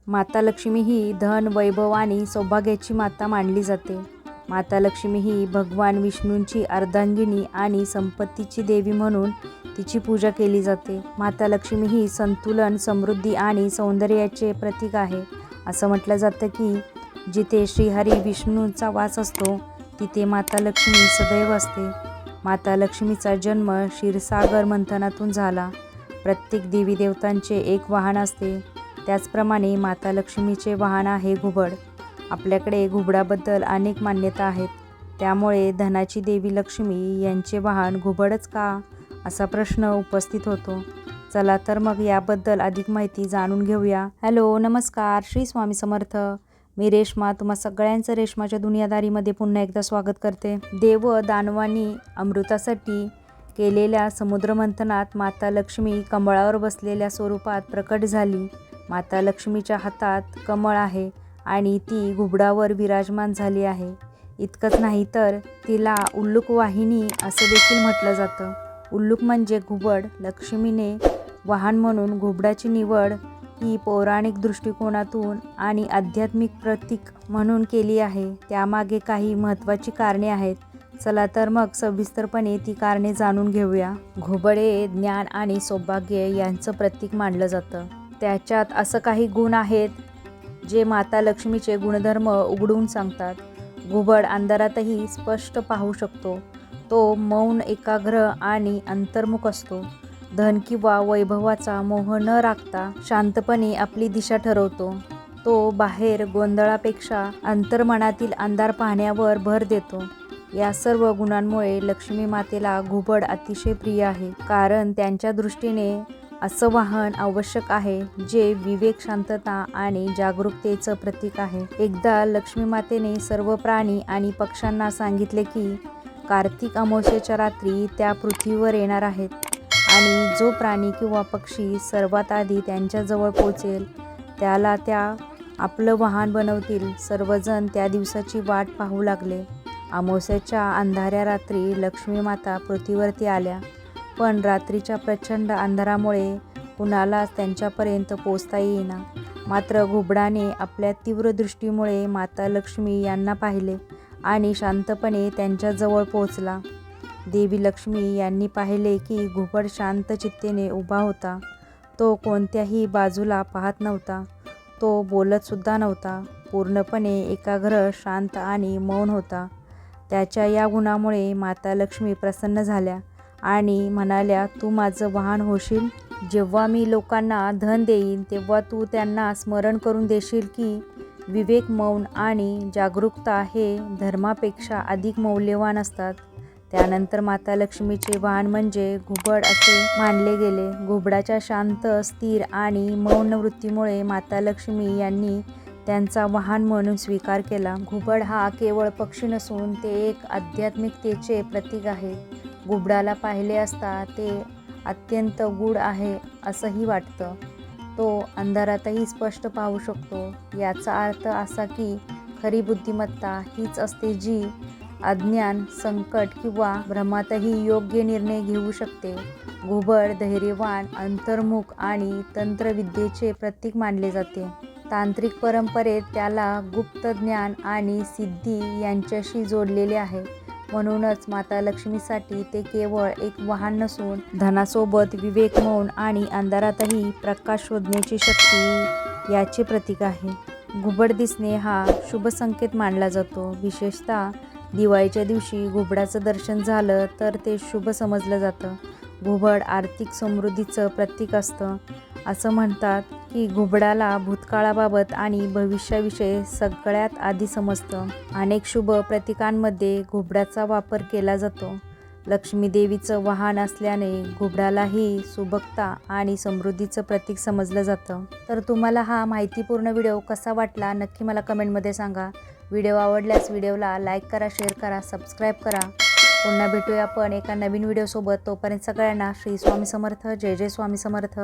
माता लक्ष्मी ही धन, वैभव आणि सौभाग्याची माता मानली जाते. माता लक्ष्मी ही भगवान विष्णूंची अर्धांगिनी आणि संपत्तीची देवी म्हणून तिची पूजा केली जाते. माता लक्ष्मी ही संतुलन, समृद्धी आणि सौंदर्याचे प्रतीक आहे. असं म्हटलं जातं की जिथे श्रीहरी विष्णूंचा वास असतो तिथे माता लक्ष्मी सदैव असते. माता लक्ष्मीचा जन्म क्षीरसागर मंथनातून झाला. प्रत्येक देवी देवतांचे एक वाहन असते. त्याचप्रमाणे माता लक्ष्मीचे वाहन आहे घुबड. आपल्याकडे घुबडाबद्दल अनेक मान्यता आहेत. त्यामुळे धनाची देवी लक्ष्मी यांचे वाहन घुबडच का, असा प्रश्न उपस्थित होतो. चला तर मग याबद्दल अधिक माहिती जाणून घेऊया. हॅलो, नमस्कार, श्री स्वामी समर्थ. मी रेश्मा तुम्हा सगळ्यांचं रेश्माच्या दुनियादारीमध्ये पुन्हा एकदा स्वागत करते. देव दानवांनी अमृतासाठी केलेल्या समुद्रमंथनात माता लक्ष्मी कमळावर बसलेल्या स्वरूपात प्रकट झाली. माता लक्ष्मीच्या हातात कमळ आहे आणि ती घुबडावर विराजमान झाली आहे. इतकंच नाही तर तिला उल्लूक वाहिनी असं देखील म्हटलं जातं. उल्लूक म्हणजे घुबड. लक्ष्मीने वाहन म्हणून घुबडाची निवड ही पौराणिक दृष्टिकोनातून आणि आध्यात्मिक प्रतीक म्हणून केली आहे. त्यामागे काही महत्त्वाची कारणे आहेत. चला तर मग सविस्तरपणे ती कारणे जाणून घेऊया. घुबड हे ज्ञान आणि सौभाग्य यांचं प्रतीक मानलं जातं. त्याच्यात असं काही गुण आहेत जे माता लक्ष्मीचे गुणधर्म उघडून सांगतात. घुबड अंधारातही स्पष्ट पाहू शकतो. तो मौन, एकाग्र आणि अंतर्मुख असतो. धन किंवा वैभवाचा मोह न राखता शांतपणे आपली दिशा ठरवतो. तो बाहेर गोंधळापेक्षा अंतर्मनातील अंधार पाहण्यावर भर देतो. या सर्व गुणांमुळे लक्ष्मी मातेला घुबड अतिशय प्रिय आहे. कारण त्यांच्या दृष्टीने असं वाहन आवश्यक आहे जे विवेक, शांतता आणि जागरूकतेचं प्रतीक आहे. एकदा लक्ष्मी मातेने सर्व प्राणी आणि पक्ष्यांना सांगितले की कार्तिक अमावस्येच्या रात्री त्या पृथ्वीवर येणार आहेत आणि जो प्राणी किंवा पक्षी सर्वात आधी त्यांच्याजवळ पोहोचेल त्याला त्या आपलं वाहन बनवतील. सर्वजण त्या दिवसाची वाट पाहू लागले. अमावस्येच्या अंधाऱ्या रात्री लक्ष्मी माता पृथ्वीवरती आल्या. पण रात्रीच्या प्रचंड अंधारामुळे कुणालाच त्यांच्यापर्यंत पोचता येईना. मात्र घुबडाने आपल्या तीव्र दृष्टीमुळे माता लक्ष्मी यांना पाहिले आणि शांतपणे त्यांच्याजवळ पोहोचला. देवी लक्ष्मी यांनी पाहिले की घुबड शांत चित्तेने उभा होता. तो कोणत्याही बाजूला पाहत नव्हता. तो बोलतसुद्धा नव्हता. पूर्णपणे एकाग्र, शांत आणि मौन होता. त्याच्या या गुणामुळे माता लक्ष्मी प्रसन्न झाल्या आणि म्हणाल्या, तू माझं वाहन होशील. जेव्हा मी लोकांना धन देईन तेव्हा तू त्यांना स्मरण करून देशील की विवेक, मौन आणि जागरूकता हे धर्मापेक्षा अधिक मौल्यवान असतात. त्यानंतर माता लक्ष्मीचे वाहन म्हणजे घुबड असे मानले गेले. घुबडाच्या शांत, स्थिर आणि मौन वृत्तीमुळे माता लक्ष्मी यांनी त्यांचा वाहन म्हणून स्वीकार केला. घुबड हा केवळ पक्षी नसून ते एक आध्यात्मिकतेचे प्रतीक आहे. घुबडाला पाहिले असता ते अत्यंत गूढ आहे असंही वाटतं. तो अंधारातही स्पष्ट पाहू शकतो. याचा अर्थ असा की खरी बुद्धिमत्ता हीच असते जी अज्ञान, संकट किंवा भ्रमातही योग्य निर्णय घेऊ शकते. घुबड धैर्यवान, अंतर्मुख आणि तंत्रविद्येचे प्रतीक मानले जाते. तांत्रिक परंपरेत त्याला गुप्त ज्ञान आणि सिद्धी यांच्याशी जोडलेले आहे. म्हणूनच माता लक्ष्मीसाठी ते केवळ एक वाहन नसून धनासोबत विवेक, मौन आणि अंधारातही प्रकाश शोधण्याची शक्ती याचे प्रतीक आहे. घुबड दिसणे हा शुभ संकेत मानला जातो. विशेषतः दिवाळीच्या दिवशी घुबडाचं दर्शन झालं तर ते शुभ समजलं जातं. घुबड आर्थिक समृद्धीचं प्रतीक असतं. असं म्हणतात की घुबडाला भूतकाळाबाबत आणि भविष्याविषयी सगळ्यात आधी समजतं. अनेक शुभ प्रतीकांमध्ये घुबडाचा वापर केला जातो. लक्ष्मी देवीचं वाहन असल्याने घुबडालाही सुबकता आणि समृद्धीचं प्रतीक समजलं जातं. तर तुम्हाला हा माहितीपूर्ण व्हिडिओ कसा वाटला नक्की मला कमेंटमध्ये सांगा. व्हिडिओ आवडल्यास व्हिडिओला लाईक करा, शेअर करा, सबस्क्राईब करा. पुन्हा भेटूया आपण एका नवीन व्हिडिओसोबत. तोपर्यंत सगळ्यांना श्री स्वामी समर्थ. जय जय स्वामी समर्थ.